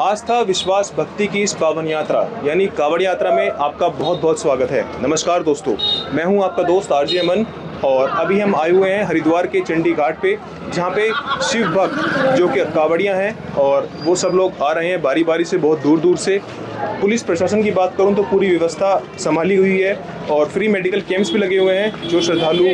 आस्था, विश्वास, भक्ति की इस पावन यात्रा यानी कावड़ यात्रा में आपका बहुत बहुत स्वागत है। नमस्कार दोस्तों, मैं हूं आपका दोस्त आरजे अमन और अभी हम आए हुए हैं हरिद्वार के चंडी घाट पे, जहां पे शिव भक्त जो कि कावड़ियां हैं और वो सब लोग आ रहे हैं बारी बारी से, बहुत दूर दूर से। पुलिस प्रशासन की बात करूं तो पूरी व्यवस्था संभाली हुई है और फ्री मेडिकल कैंप्स भी लगे हुए हैं। जो श्रद्धालु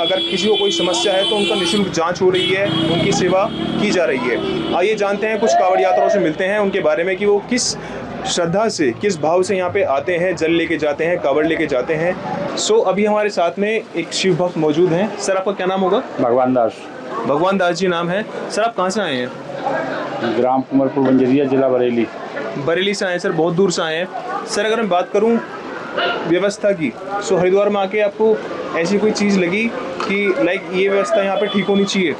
अगर किसी को कोई समस्या है तो उनका निःशुल्क जांच हो रही है, उनकी सेवा की जा रही है। आइए जानते हैं, कुछ कावड़ यात्राओं से मिलते हैं उनके बारे में कि वो किस श्रद्धा से, किस भाव से यहाँ पे आते हैं, जल लेके जाते हैं, कावड़ लेके जाते हैं। सो अभी हमारे साथ में एक शिव भक्त मौजूद हैं। सर, आपका क्या नाम होगा? भगवान दास। भगवान दास जी नाम है। सर, आप कहाँ से आए हैं? ग्राम कुमरपुर बंजरिया, जिला बरेली। बरेली से आए सर, बहुत दूर से आए हैं। सर, अगर मैं बात करूँ व्यवस्था की, सो हरिद्वार में आके आपको ऐसी कोई चीज़ लगी कि लाइक ये व्यवस्था यहाँ पे ठीक होनी चाहिए?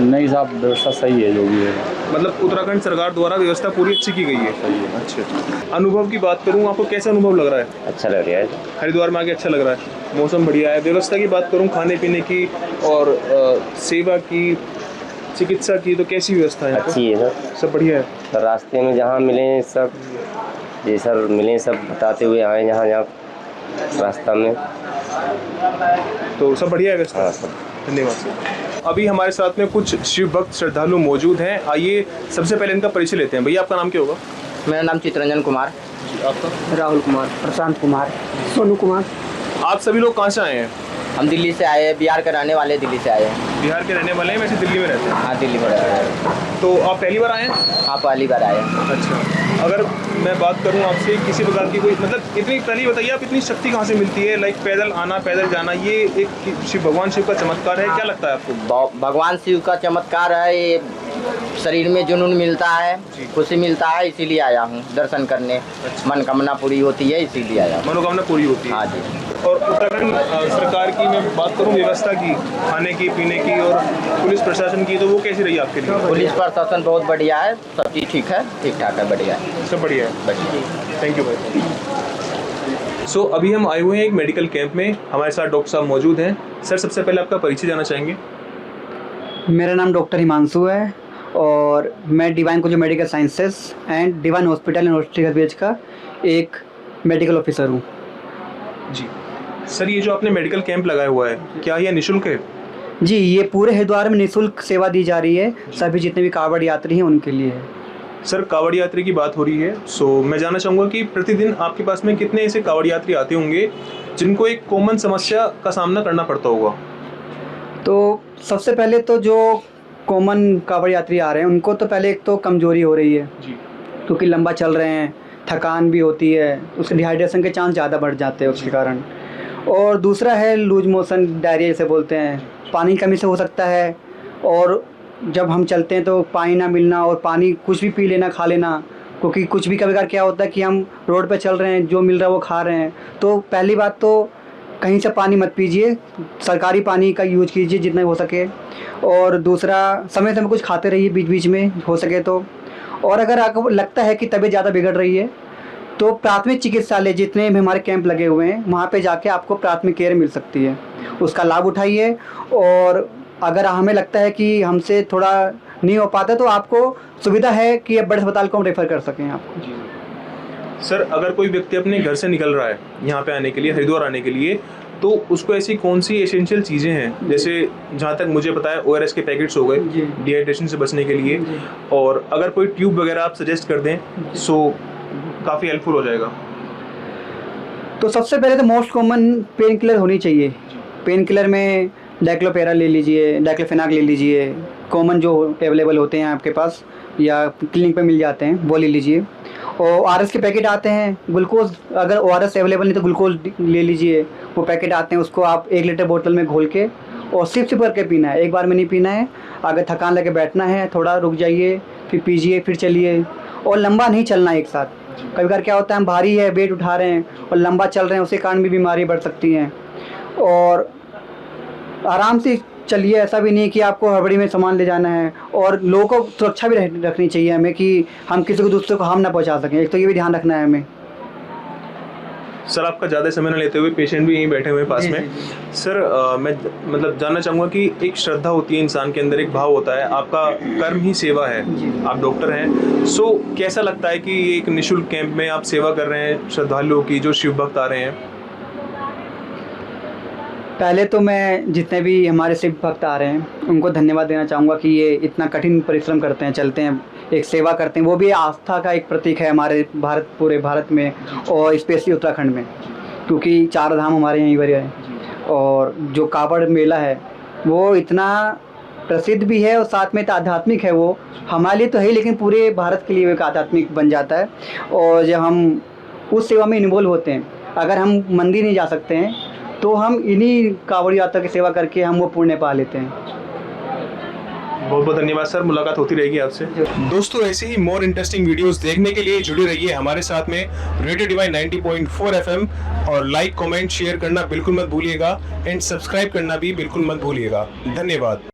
नहीं साहब, व्यवस्था सही है जो भी है। मतलब उत्तराखंड सरकार द्वारा व्यवस्था पूरी अच्छी की गई है? सही है। अच्छा। अनुभव की बात करूँ, आपको कैसा अनुभव लग रहा है? अच्छा लग रहा है। हरिद्वार में आके अच्छा लग रहा है, मौसम बढ़िया है। व्यवस्था की बात करूँ, खाने पीने की और सेवा की, चिकित्सा की, तो कैसी व्यवस्था है? अच्छी है सर, सब बढ़िया है। सर रास्ते में जहाँ मिले सब, ये सर मिले सब बताते हुए आए जहाँ जहाँ रास्ता में, तो सब बढ़िया है व्यवस्था? हाँ सर। धन्यवाद सर। अभी हमारे साथ में कुछ शिव भक्त श्रद्धालु मौजूद हैं। आइए सबसे पहले इनका परिचय लेते हैं। भैया, आपका नाम क्या होगा? मेरा नाम चित्रंजन कुमार। आपका? राहुल कुमार। प्रशांत कुमार। सोनू कुमार। आप सभी लोग कहाँ से आए हैं? हम दिल्ली से आए हैं, बिहार के रहने वाले दिल्ली से आए हैं। बिहार के रहने वाले हैं, वैसे दिल्ली में रहते हैं? हाँ, दिल्ली में रहते हैं। तो आप पहली बार आए हैं? हाँ, पहली बार आए हैं। अच्छा। अगर मैं बात करूं आपसे, किसी प्रकार की कोई मतलब इतनी, पहले बताइए आप, इतनी शक्ति कहाँ से मिलती है? लाइक पैदल आना, पैदल जाना, ये एक शिव भगवान शिव का चमत्कार है, क्या लगता है आपको? भगवान शिव का चमत्कार है ये। शरीर में जुनून मिलता है, खुशी मिलता है, इसीलिए आया हूँ दर्शन करने। मनोकामना पूरी होती है, इसीलिए आया हूँ। मनोकामना पूरी होती है? हाँ जी। और उत्तराखंड सरकार की मैं बात करूं, व्यवस्था की, खाने की, पीने की और पुलिस प्रशासन की, तो वो कैसी रही आपके लिए? पुलिस प्रशासन बहुत बढ़िया है, सब चीज़ ठीक है, ठीक ठाक है, बढ़िया है। सब बढ़िया है? बढ़िया। थैंक यू भाई। सो अभी हम आए हुए हैं एक मेडिकल कैंप में, हमारे साथ डॉक्टर साहब मौजूद हैं। सर, सबसे पहले आपका परिचय जाना चाहेंगे? मेरा नाम डॉक्टर हिमांशु है और मैं divine college medical sciences and divine hospital university का एक मेडिकल ऑफिसर हूँ। जी सर, ये जो आपने मेडिकल कैंप लगाया हुआ है, क्या यह निःशुल्क है? जी, ये पूरे हरिद्वार में निःशुल्क सेवा दी जा रही है, सभी जितने भी कावड़ यात्री हैं उनके लिए है। सर, कावड़ यात्री की बात हो रही है, सो मैं जानना चाहूँगा कि प्रतिदिन आपके पास में कितने ऐसे कावड़ यात्री आते होंगे जिनको एक कॉमन समस्या का सामना करना पड़ता होगा? तो सबसे पहले तो जो कॉमन कावड़ यात्री आ रहे हैं उनको तो पहले एक तो कमजोरी हो रही है जी, क्योंकि लंबा चल रहे हैं, थकान भी होती है, उसके डिहाइड्रेशन के चांस ज़्यादा बढ़ जाते हैं उसके कारण। और दूसरा है लूज मोशन, डायरिया जैसे बोलते हैं, पानी की कमी से हो सकता है। और जब हम चलते हैं तो पानी ना मिलना और पानी कुछ भी पी लेना, खा लेना, क्योंकि कुछ भी कभी कभार क्या होता है कि हम रोड पे चल रहे हैं, जो मिल रहा है वो खा रहे हैं। तो पहली बात तो कहीं से पानी मत पीजिए, सरकारी पानी का यूज कीजिए जितना हो सके। और दूसरा, समय समय कुछ खाते रहिए बीच बीच में हो सके तो। और अगर आपको लगता है कि तबीयत ज़्यादा बिगड़ रही है तो प्राथमिक चिकित्सालय जितने भी हमारे कैंप लगे हुए हैं वहाँ पे जाके आपको प्राथमिक केयर मिल सकती है, उसका लाभ उठाइए। और अगर हमें लगता है कि हमसे थोड़ा नहीं हो पाता तो आपको सुविधा है कि बड़े अस्पताल को हम रेफ़र कर सकें आपको। जी सर, अगर कोई व्यक्ति अपने घर से निकल रहा है यहाँ पे आने के लिए, हरिद्वार आने के लिए, तो उसको ऐसी कौन सी एसेंशियल चीज़ें हैं, जैसे जहाँ तक मुझे पता है ORS के पैकेट्स हो गए डिहाइड्रेशन से बचने के लिए, और अगर कोई ट्यूब वगैरह आप सजेस्ट कर दें सो काफ़ी हेल्पफुल हो जाएगा। तो सबसे पहले तो मोस्ट कॉमन पेन किलर होनी चाहिए। पेन किलर में डाइक्लोपेरा ले लीजिए, डाइक्लोफेनाक ले लीजिए, कॉमन जो अवेलेबल होते हैं आपके पास या क्लिनिक पे मिल जाते हैं वो ले लीजिए। और ORS के पैकेट आते हैं, ग्लूकोज, अगर ORS अवेलेबल नहीं तो ग्लूकोज ले लीजिए, वो पैकेट आते हैं, उसको आप 1 लीटर बोतल में घोल के और सिप सिप करके पीना है, एक बार में नहीं पीना है। अगर थकान लगे बैठना है, थोड़ा रुक जाइए, फिर पीजिए, फिर चलिए। और लंबा नहीं चलना एक साथ। कभी बार क्या होता है हम भारी है, वेट उठा रहे हैं और लंबा चल रहे हैं, उसके कारण भी बीमारी बढ़ सकती हैं। और आराम से चलिए, ऐसा भी नहीं कि आपको हड़बड़ी में सामान ले जाना है। और लोगों को सुरक्षा भी रखनी चाहिए हमें कि हम किसी को दूसरे को हार्म ना पहुंचा सकें, एक तो ये भी ध्यान रखना है हमें। सर आपका ज़्यादा समय न लेते हुए, पेशेंट भी यहीं बैठे हुए हैं पास जी, में। जी, जी। सर मैं मतलब जानना चाहूँगा कि एक श्रद्धा होती है इंसान के अंदर, एक भाव होता है, आपका कर्म ही सेवा है, जी। आप डॉक्टर हैं। सो कैसा लगता है कि एक निःशुल्क कैंप में आप सेवा कर रहे हैं श्रद्धालुओं की, जो शिव भक्त आ रहे हैं? पहले तो मैं जितने भी हमारे शिव भक्त आ रहे हैं उनको धन्यवाद देना चाहूँगा कि ये इतना कठिन परिश्रम करते हैं, चलते हैं, एक सेवा करते हैं। वो भी आस्था का एक प्रतीक है हमारे पूरे भारत में और स्पेशली उत्तराखंड में, क्योंकि 4 धाम हमारे यहीं पर है। और जो कावड़ मेला है वो इतना प्रसिद्ध भी है और साथ में आध्यात्मिक है। वो हमारे लिए तो है लेकिन पूरे भारत के लिए एक आध्यात्मिक बन जाता है। और जब हम उस सेवा में इन्वॉल्व होते हैं, अगर हम मंदिर नहीं जा सकते हैं तो हम इन्हीं कावड़ यात्रा की सेवा करके हम वो पुण्य पा लेते हैं। बहुत बहुत धन्यवाद सर, मुलाकात होती रहेगी आपसे। दोस्तों ऐसे ही मोर इंटरेस्टिंग वीडियोस देखने के लिए जुड़े रहिए हमारे साथ में रेडियो डिवाइन 90.4 FM, और लाइक कमेंट शेयर करना बिल्कुल मत भूलिएगा एंड सब्सक्राइब करना भी बिल्कुल मत भूलिएगा। धन्यवाद।